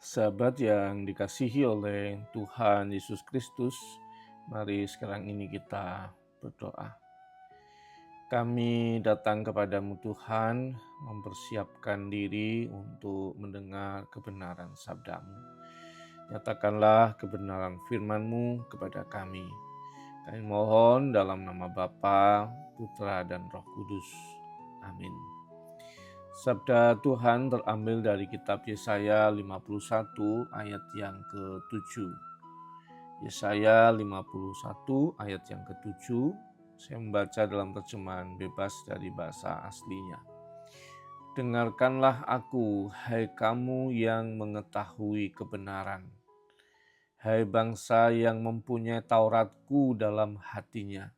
Sahabat yang dikasihi oleh Tuhan Yesus Kristus, mari sekarang ini kita berdoa. Kami datang kepadamu Tuhan, mempersiapkan diri untuk mendengar kebenaran sabdamu. Nyatakanlah kebenaran firman-Mu kepada kami. Kami mohon dalam nama Bapa, Putra, dan Roh Kudus. Amin. Sabda Tuhan terambil dari kitab Yesaya 51 ayat yang ke-7. Yesaya 51 ayat yang ke-7, saya membaca dalam terjemahan bebas dari bahasa aslinya. Dengarkanlah aku, hai kamu yang mengetahui kebenaran. Hai bangsa yang mempunyai Tauratku dalam hatinya.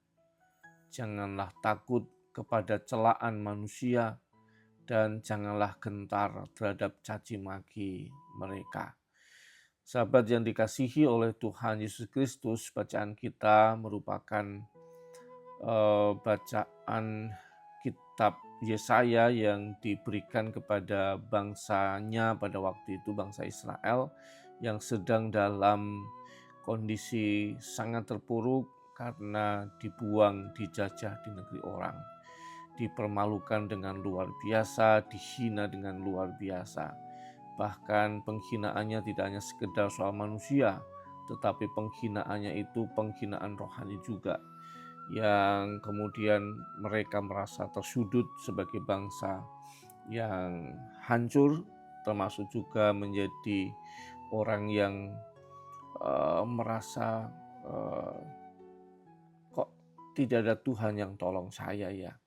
Janganlah takut kepada celaan manusia, dan janganlah gentar terhadap caci maki mereka. Sahabat yang dikasihi oleh Tuhan Yesus Kristus, bacaan kita merupakan bacaan kitab Yesaya yang diberikan kepada bangsanya pada waktu itu, bangsa Israel yang sedang dalam kondisi sangat terpuruk karena dibuang, dijajah di negeri orang. Dipermalukan dengan luar biasa, dihina dengan luar biasa. Bahkan penghinaannya tidak hanya sekedar soal manusia, tetapi penghinaannya itu penghinaan rohani juga, yang kemudian mereka merasa tersudut sebagai bangsa yang hancur, termasuk juga menjadi orang yang merasa kok tidak ada Tuhan yang tolong saya ya.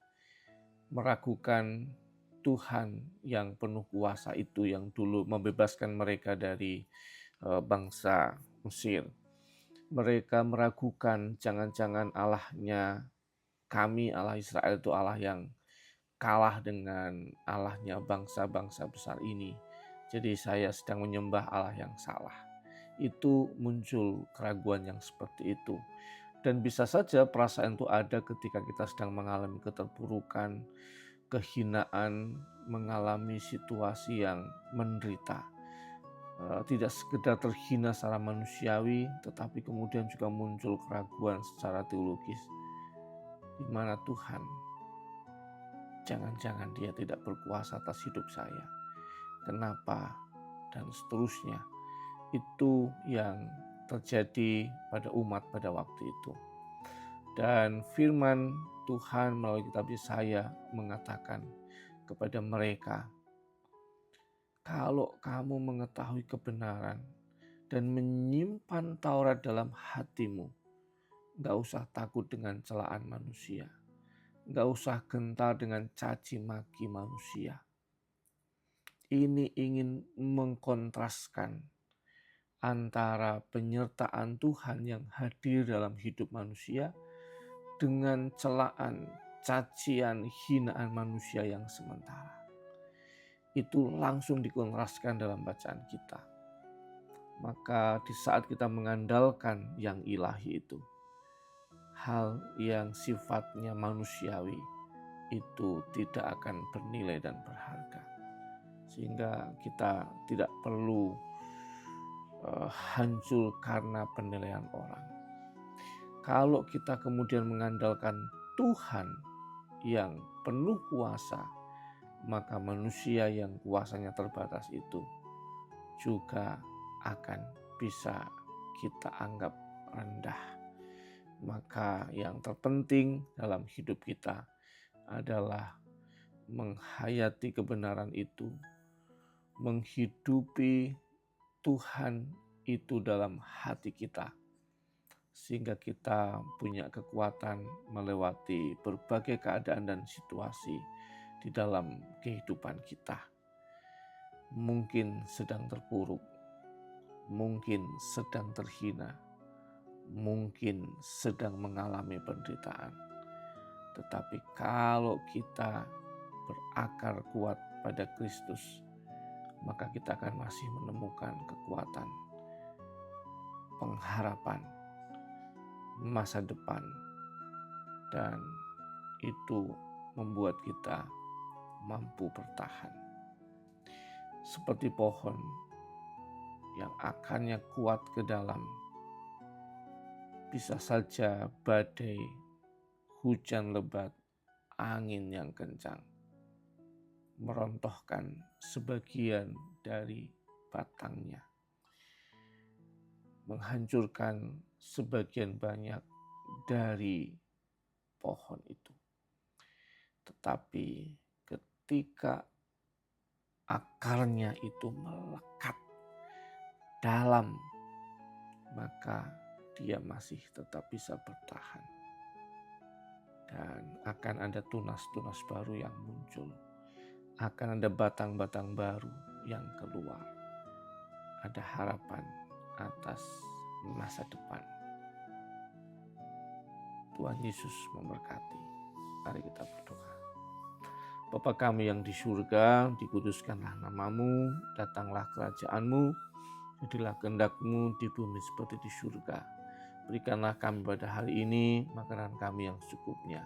Meragukan Tuhan yang penuh kuasa itu yang dulu membebaskan mereka dari bangsa Mesir. Mereka meragukan jangan-jangan Allahnya kami, Allah Israel itu Allah yang kalah dengan Allahnya bangsa-bangsa besar ini. Jadi saya sedang menyembah Allah yang salah. Itu muncul keraguan yang seperti itu. Dan bisa saja perasaan itu ada ketika kita sedang mengalami keterpurukan, kehinaan, mengalami situasi yang menderita. Tidak sekedar terhina secara manusiawi, tetapi kemudian juga muncul keraguan secara teologis. Di mana Tuhan? Jangan-jangan Dia tidak berkuasa atas hidup saya. Kenapa? Dan seterusnya. Itu yang terjadi pada umat pada waktu itu. Dan firman Tuhan melalui kitab Yesaya mengatakan kepada mereka, kalau kamu mengetahui kebenaran dan menyimpan Taurat dalam hatimu, gak usah takut dengan celaan manusia, gak usah gentar dengan caci maki manusia. Ini ingin mengkontraskan antara penyertaan Tuhan yang hadir dalam hidup manusia dengan celaan, cacian, hinaan manusia yang sementara. Itu langsung dikontraskan dalam bacaan kita. Maka di saat kita mengandalkan yang ilahi itu, hal yang sifatnya manusiawi itu tidak akan bernilai dan berharga. Sehingga kita tidak perlu hancur karena penilaian orang. Kalau kita kemudian mengandalkan Tuhan yang penuh kuasa, maka manusia yang kuasanya terbatas itu juga akan bisa kita anggap rendah. Maka yang terpenting dalam hidup kita adalah menghayati kebenaran itu, menghidupi Tuhan itu dalam hati kita, sehingga kita punya kekuatan melewati berbagai keadaan dan situasi di dalam kehidupan kita. Mungkin sedang terpuruk, mungkin sedang terhina, mungkin sedang mengalami penderitaan. Tetapi kalau kita berakar kuat pada Kristus, maka kita akan masih menemukan kekuatan, pengharapan, masa depan, dan itu membuat kita mampu bertahan. Seperti pohon yang akarnya kuat ke dalam. Bisa saja badai, hujan lebat, angin yang kencang merontohkan sebagian dari batangnya, menghancurkan sebagian banyak dari pohon itu. Tetapi ketika akarnya itu melekat dalam, maka dia masih tetap bisa bertahan. Dan akan ada tunas-tunas baru yang muncul. Akan ada batang-batang baru yang keluar. Ada harapan atas masa depan. Tuhan Yesus memberkati. Mari kita berdoa. Bapa kami yang di surga, dikuduskanlah namamu, datanglah kerajaan-Mu, jadilah kehendak-Mu di bumi seperti di surga. Berikanlah kami pada hari ini makanan kami yang secukupnya.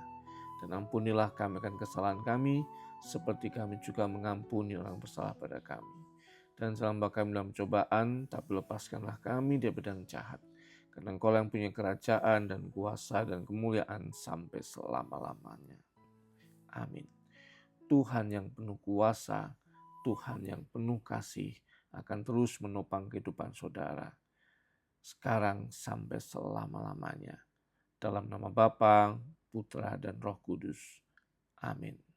Dan ampunilah kami akan kesalahan kami, seperti kami juga mengampuni orang bersalah pada kami. Dan jangan bawa kami dalam cobaan, tapi lepaskanlah kami dari pedang jahat. Karena Engkau yang punya kerajaan dan kuasa dan kemuliaan sampai selama-lamanya. Amin. Tuhan yang penuh kuasa, Tuhan yang penuh kasih akan terus menopang kehidupan saudara. Sekarang sampai selama-lamanya. Dalam nama Bapa, Putra, dan Roh Kudus. Amin.